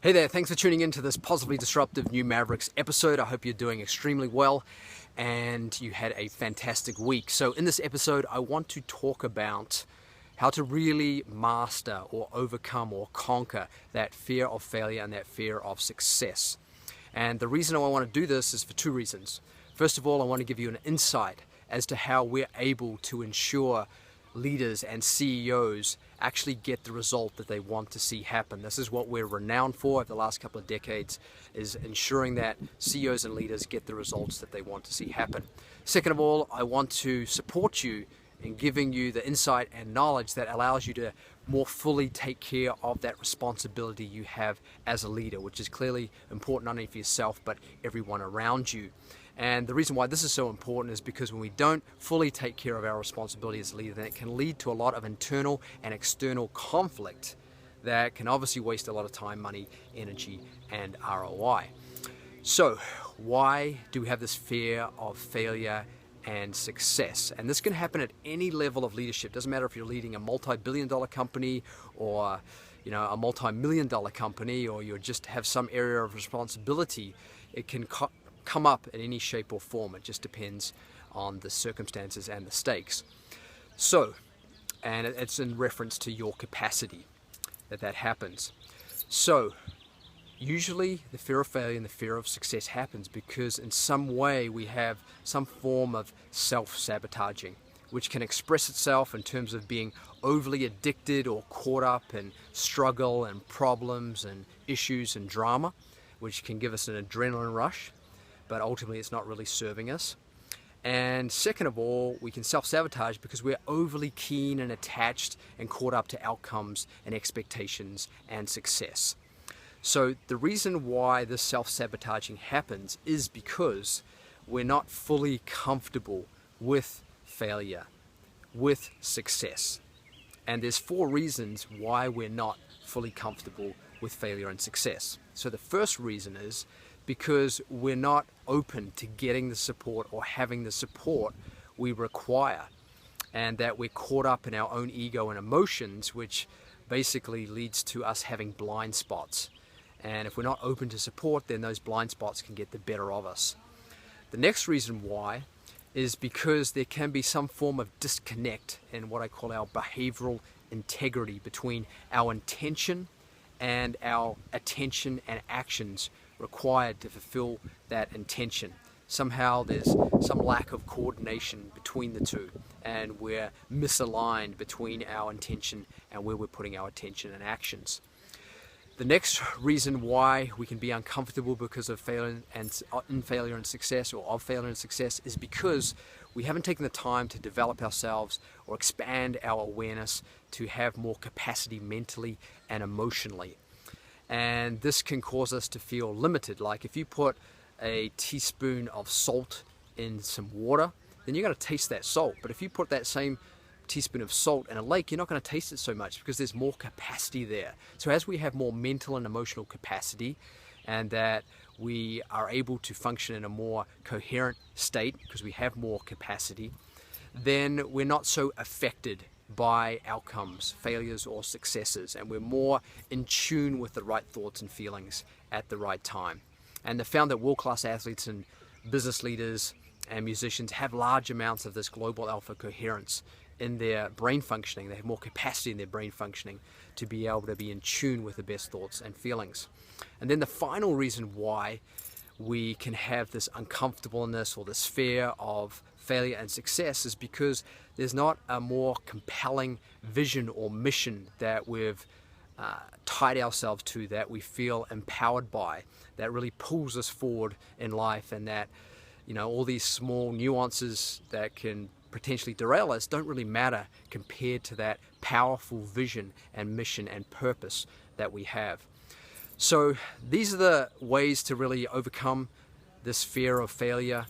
Hey there, thanks for tuning in to this positively disruptive new Mavericks episode. I hope you're doing extremely well and you had a fantastic week. So in this episode, I want to talk about how to really master or overcome or conquer that fear of failure and that fear of success. And the reason I want to do this is for two reasons. First of all, I want to give you an insight as to how we're able to ensure leaders and CEOs actually get the result that they want to see happen. This is what we're renowned for over the last couple of decades, is ensuring that CEOs and leaders get the results that they want to see happen. Second of all, I want to support you in giving you the insight and knowledge that allows you to more fully take care of that responsibility you have as a leader, which is clearly important not only for yourself but everyone around you. And the reason why this is so important is because when we don't fully take care of our responsibility as a leader, then it can lead to a lot of internal and external conflict that can obviously waste a lot of time, money, energy, and ROI. So why do we have this fear of failure and success? And this can happen at any level of leadership. Doesn't matter if you're leading a multi-billion-dollar company or a multi-million-dollar company, or you just have some area of responsibility. It can come up in any shape or form. It just depends on the circumstances and the stakes. So, and it's in reference to your capacity that happens. So, usually the fear of failure and the fear of success happens because in some way we have some form of self-sabotaging, which can express itself in terms of being overly addicted or caught up in struggle and problems and issues and drama, which can give us an adrenaline rush, but ultimately it's not really serving us. And second of all, we can self-sabotage because we're overly keen and attached and caught up to outcomes and expectations and success. So the reason why this self-sabotaging happens is because we're not fully comfortable with failure, with success. And there's four reasons why we're not fully comfortable with failure and success. So the first reason is because we're not open to getting the support or having the support we require, and that we're caught up in our own ego and emotions, which basically leads to us having blind spots. And if we're not open to support, then those blind spots can get the better of us. The next reason why is because there can be some form of disconnect in what I call our behavioral integrity between our intention and our attention and actions required to fulfill that intention. Somehow there's some lack of coordination between the two, and we're misaligned between our intention and where we're putting our attention and actions. The next reason why we can be uncomfortable because of failure and success, or of failure and success, is because we haven't taken the time to develop ourselves or expand our awareness to have more capacity mentally and emotionally. And this can cause us to feel limited. Like if you put a teaspoon of salt in some water, then you're going to taste that salt. But if you put that same teaspoon of salt in a lake, you're not going to taste it so much because there's more capacity there. So as we have more mental and emotional capacity, and that we are able to function in a more coherent state because we have more capacity, then we're not so affected by outcomes, failures or successes, and we're more in tune with the right thoughts and feelings at the right time. And they found that world-class athletes and business leaders and musicians have large amounts of this global alpha coherence in their brain functioning. They have more capacity in their brain functioning to be able to be in tune with the best thoughts and feelings. And then the final reason why we can have this uncomfortableness or this fear of failure and success is because there's not a more compelling vision or mission that we've tied ourselves to, that we feel empowered by, that really pulls us forward in life, and that all these small nuances that can potentially derail us don't really matter compared to that powerful vision and mission and purpose that we have. So these are the ways to really overcome this fear of failure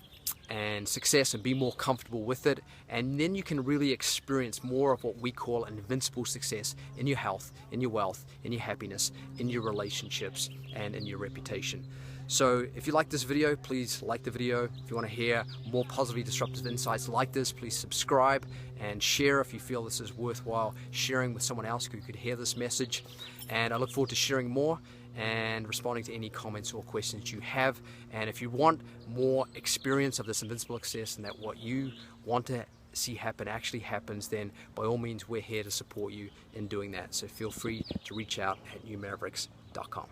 and success and be more comfortable with it, and then you can really experience more of what we call an invincible success in your health, in your wealth, in your happiness, in your relationships, and in your reputation. So if you like this video, please like the video. If you want to hear more positively disruptive insights like this, please subscribe and share if you feel this is worthwhile sharing with someone else who could hear this message. And I look forward to sharing more and responding to any comments or questions you have. And if you want more experience of this invincible success and that what you want to see happen actually happens, then by all means we're here to support you in doing that. So feel free to reach out at newmavericks.com.